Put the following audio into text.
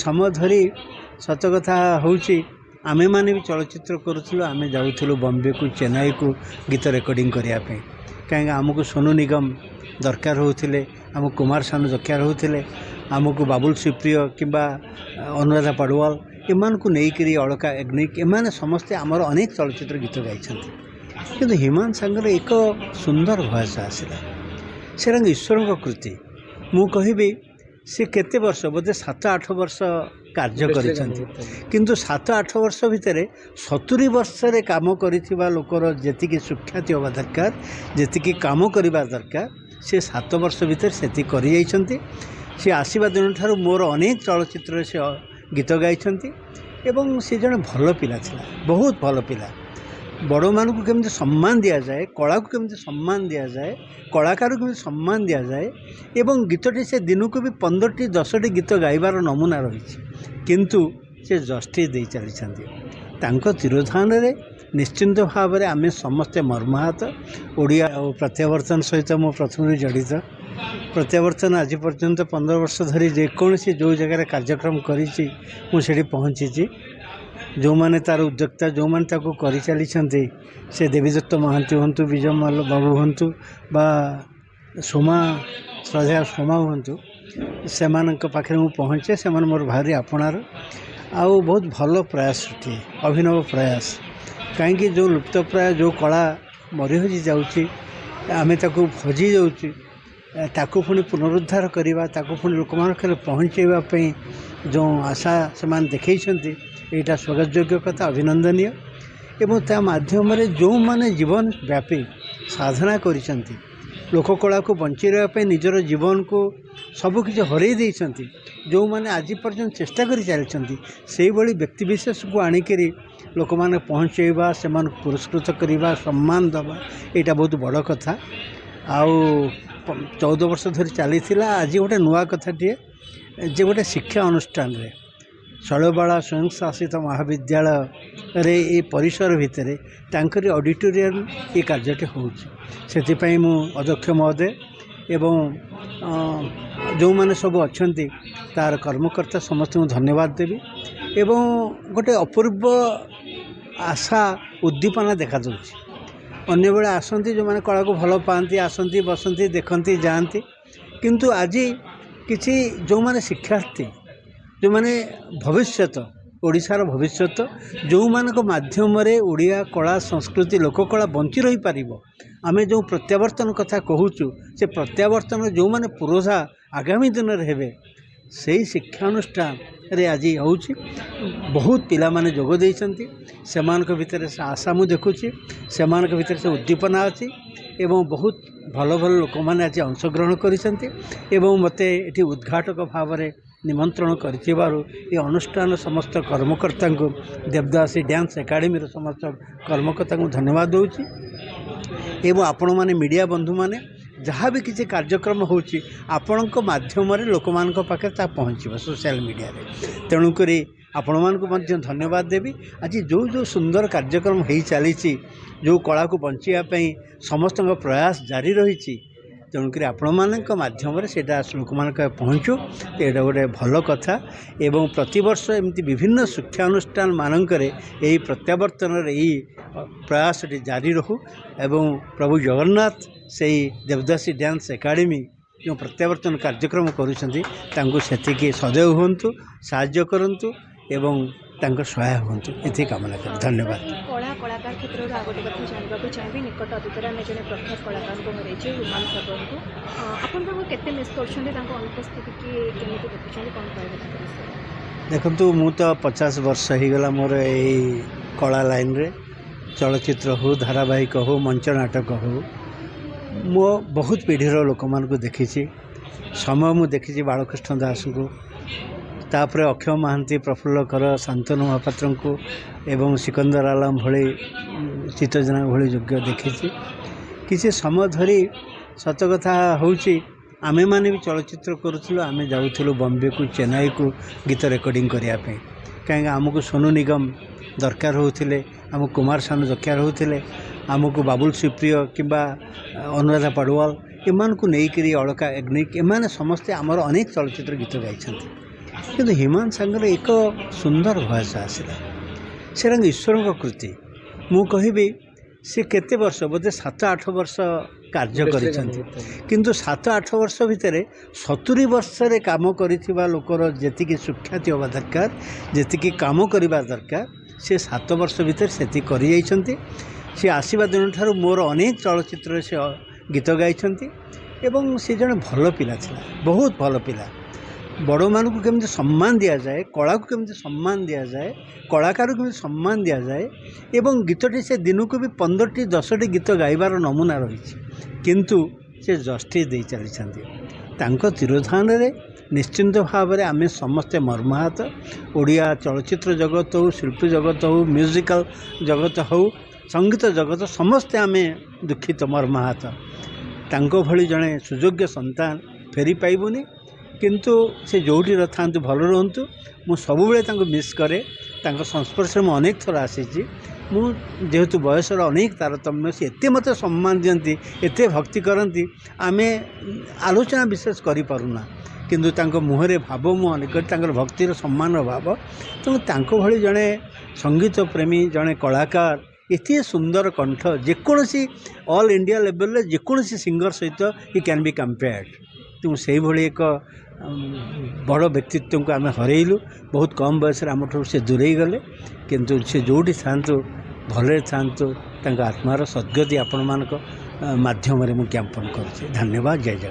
समय धरी सत कथा हूँ आमे माने भी चलचित्र करूँ आमे जाऊँ बॉम्बे को चेन्नई को गीत रेकर्डिंग करने कहीं आमको सोनू निगम दरकार होते आम कुमार सानू दरकार होते आमको बाबुल सुप्रिय किंबा अनुराधा पड़वाल एमान को लेकर अलका याग्निक एमाने समस्ते आमर अनेक चलचित्र गीत गाई किंतु हिमान सांगर एक सुंदर भयस आसला से ईश्वर कृति मु कहि सी केते वर्ष बोधे 7-8 वर्ष कार्य किंतु 7-8 वर्ष भितर 70 वर्ष रे काम करिथिबा लोकर जेतिकी सुख्याति होगा दरकार जेतिकी काम करबा दरकार से 7 वर्ष भितर सेति करि जाइछंती सी आसीबा दिन ठारू मोर अनेक चलचित्र से गीत गाई एवं सी जन भल पिला थिला बहुत भल पिला बड़ मान को केमती सम्मान दि जाए कला को केमती सम्मान दि जाए कलाकार को केमती सम्मान दि जाए एवं गीतटी से दिन को भी 15टी 10टी गीत गाइबार नमूना रही किंतु से जस्टिस दे चली तिरोधान रे निश्चिंत भाव में आम समस्ते मर्माहत ओडिया प्रत्यावर्तन सहित मो प्रथम जड़ित प्रत्यावर्तन आज पर्यंत 15 वर्ष धरी जेकोसी जो जगह कार्यक्रम करी पहुँची जो माने तार उद्योक्ता जो माने ताको करि चली से देवीदत्त महांती हूँ विजय मल्ल बाबू हूँ बा सोमा श्रद्धा सोमा हूँ से पाखे मुझे पहुँचे से मोर भारी आपणार आउ बहुत भल प्रयास अभिनव प्रयास कहीं जो लुप्त प्राय जो कला मरी हजि जाऊँगी आम ताको हजि जाऊँ ताकू पुणी पुनरुद्धार करवा ताकू पुणी लोक पहुँचाइवाई जो आशा से देखते यहाँ स्वागत योग्य कथा अभिनंदनीय एवं ता माध्यम जो माने जीवन व्यापी साधना करिसंती लोककला को बंची रहा निजर जीवन को सबकि हरई देइसंती जो माने आज पर्यंत चेष्टा करि चलछंती सेही भली व्यक्तिविशेष को आनिकरी लोक माने पहुँचाइबा से पुरस्कृत करवा सम्मान दबा यहाँ बहुत बड़ कथा आउ 14 वर्ष धरी चली आज गोटे नुआ कथाटे जे गोटे शिक्षा अनुष्ठान रे शैलबाला स्वयं शासित महाविद्यालय रे ये परिसर भितर तांकरी ऑडिटोरियम ये कार्यटी होती मु अध्यक्ष महोदय एवं जो माने सब अच्छी तार कर्मकर्ता समस्त धन्यवाद देवी एवं गोटे अपूर्व आशा उद्दीपना देखा दूसरी अन्य बेले आसती जो मैंने कला को भल पाती आसती बसती देखती जाती किंतु आज किसी जो माने शिक्षार्थी जो माने भविष्यत ओडिशार भविष्यत जो मानक माध्यम रे ओडिया कला संस्कृति लोककला बंची रही पारिबो आमे जो प्रत्यावर्तन कथा कहूचु से प्रत्यावर्तन जो माने पुरोधा आगामी दिन रे हेबे सेही शिक्षानुष्ठान रे आज होउची बहुत पिला माने जोग देइछंती सेमानक भितर से आशा मु देखुची सेमानक भितर से उद्दीपना अछि एवं बहुत भल भल लोक माने आज अंशग्रहण करिसंती एवं मते एठी उद्घाटक भाव में निमंत्रण करिथिबारु ये अनुष्ठान समस्त कर्मकर्ता को देवदासी डांस एकाडेमी समस्त कर्मकर्ता को धन्यवाद दूची एवं आपण माने मीडिया बंधु माने जहाँ भी किसी कार्यक्रम होची आपणक माध्यम रे लोक मानक पाखे ता पहुँचबो सोशल मीडिया रे तेणुक आपण मानक मध्य धन्यवाद देवी आज जो जो सुंदर कार्यक्रम हो चली जो कला को बंचाई समस्त प्रयास जारी रही तेणुक आपण मानक माध्यम से लोक मान पहुँचू यहाँ गोटे भल कथा एवं प्रतिवर्ष एमती विभिन्न शिक्षानुष्ठान मानक यही प्रत्यावर्तन यही प्रयास जारी रहू एवं प्रभु जगन्नाथ से देवदासी डांस एकाडेमी जो प्रत्यावर्तन कार्यक्रम करुँच से सदैव हूँ साहाय्य करूँ एवं सहाय हूँ ये कामना कर धन्यवाद। कला कलाकार क्षेत्र में गोटे कथा जानवा चाहिए निकट अतीत में जन प्रख्यात कलाकार को हरई हुमान सागर को आपको केते मिस कर अनुपस्थिति की देखुं कौन कह देखु मु तो 50 वर्ष हो गला मोर यही कला लाइन रे चलचित्र हो धारावाहिक हो मंच नाटक हो मो बहुत पीढ़ीर लोक मान को देखी समय मु देखी बालकृष्ण दास को तापर अक्षय महांती प्रफुल्ल कर शांतनु महापात्र को एवं सिकंदर आलम भली चित्तजना भली योग्य देखी किसी समय धरी सत कथा हूँ आमे माने भी चलचित्र करूँ आमे जाऊँ बॉम्बे को चेन्नई को गीत रेकर्डिंग करने कहीं आमको सोनू निगम दरकार होते आम कुमार सानू दरकार होते आमको बाबुल सुप्रिय किंबा अनुराधा पड़वाल एमान को लेकर अलका याग्निक एमाने समस्ते आमर अनेक चलचित्र गीत गाई କିନ୍ତୁ ହ୍ୟୁମାନ ସାଙ୍ଗର ଏକ ସୁନ୍ଦର ଭଏସ ଆସିଲା। ସେଟା ଈଶ୍ୱରଙ୍କ କୃତି। ମୁଁ କହିବି ସେ କେତେ ବର୍ଷ, ବୋଧେ 7-8 ବର୍ଷ କାର୍ଯ୍ୟ କରିଛନ୍ତି, କିନ୍ତୁ 7-8 ବର୍ଷ ଭିତରେ 70 ବର୍ଷରେ କାମ କରିଥିବା ଲୋକର ଯେତିକି ସୁଖ୍ୟାତି ହେବା ଦରକାର, ଯେତିକି କାମ କରିବା ଦରକାର, ସେ 7 ବର୍ଷ ଭିତରେ ସେତିକି କରିଯାଇଛନ୍ତି। ସେ ଆସିବା ଦିନଠାରୁ ମୋର ଅନେକ ଚଳଚ୍ଚିତ୍ରରେ ସେ ଗୀତ ଗାଇଛନ୍ତି ଏବଂ ସେ ଜଣେ ଭଲ ପିଲା ଥିଲା, ବହୁତ ଭଲ ପିଲା। ବଡ଼ମାନଙ୍କୁ କେମିତି ସମ୍ମାନ ଦିଆଯାଏ, କଳାକୁ କେମିତି ସମ୍ମାନ ଦିଆଯାଏ, କଳାକାରକୁ କେମିତି ସମ୍ମାନ ଦିଆଯାଏ ଏବଂ ଗୀତଟି ସେ ଦିନକୁ ବି 15ଟି 10ଟି ଗୀତ ଗାଇବାର ନମୁନା ରହିଛି, କିନ୍ତୁ ସେ ଜଷ୍ଟିସ୍ ଦେଇ ଚାଲିଛନ୍ତି। ତାଙ୍କ ତିରୋଧାନରେ ନିଶ୍ଚିନ୍ତ ଭାବରେ ଆମେ ସମସ୍ତେ ମର୍ମାହତ। ଓଡ଼ିଆ ଚଳଚ୍ଚିତ୍ର ଜଗତ ହେଉ, ଶିଳ୍ପୀ ଜଗତ ହେଉ, ମ୍ୟୁଜିକାଲ ଜଗତ ହେଉ, ସଙ୍ଗୀତ ଜଗତ, ସମସ୍ତେ ଆମେ ଦୁଃଖିତ, ମର୍ମାହତ। ତାଙ୍କ ଭଳି ଜଣେ ସୁଯୋଗ୍ୟ ସନ୍ତାନ ଫେରି ପାଇବୁନି, କିନ୍ତୁ ସେ ଯେଉଁଠି ଥାଆନ୍ତୁ ଭଲ ରୁହନ୍ତୁ। ମୁଁ ସବୁବେଳେ ତାଙ୍କୁ ମିସ୍ କରେ। ତାଙ୍କ ସଂସ୍ପର୍ଶରେ ମୁଁ ଅନେକ ଥର ଆସିଛି। ମୁଁ ଯେହେତୁ ବୟସର ଅନେକ ତାରତମ୍ୟ, ସେ ଏତେ ମୋତେ ସମ୍ମାନ ଦିଅନ୍ତି, ଏତେ ଭକ୍ତି କରନ୍ତି, ଆମେ ଆଲୋଚନା ବିଶେଷ କରିପାରୁନା, କିନ୍ତୁ ତାଙ୍କ ମୁହଁରେ ଭାବ ମୁଁ ଅନେକ, ତାଙ୍କର ଭକ୍ତିର ସମ୍ମାନର ଭାବ। ତେଣୁ ତାଙ୍କ ଭଳି ଜଣେ ସଙ୍ଗୀତ ପ୍ରେମୀ, ଜଣେ କଳାକାର, ଏତେ ସୁନ୍ଦର କଣ୍ଠ, ଯେକୌଣସି ଅଲ୍ ଇଣ୍ଡିଆ ଲେଭେଲରେ ଯେକୌଣସି ସିଙ୍ଗର ସହିତ ହି କ୍ୟାନ୍ ବି କମ୍ପେୟାର୍ଡ। ତେଣୁ ସେଇଭଳି ଏକ ବଡ଼ ବ୍ୟକ୍ତିତ୍ୱଙ୍କୁ ଆମେ ହରେଇଲୁ। ବହୁତ କମ୍ ବୟସରେ ଆମଠାରୁ ସେ ଦୂରେଇ ଗଲେ, କିନ୍ତୁ ସେ ଯେଉଁଠି ଥାଆନ୍ତୁ ଭଲରେ ଥାଆନ୍ତୁ। ତାଙ୍କ ଆତ୍ମାର ସଦ୍ଗତି ଆପଣମାନଙ୍କ ମାଧ୍ୟମରେ ମୁଁ ଜ୍ଞାପନ କରୁଛି। ଧନ୍ୟବାଦ। ଜୟ ଜଗନ୍ନାଥ।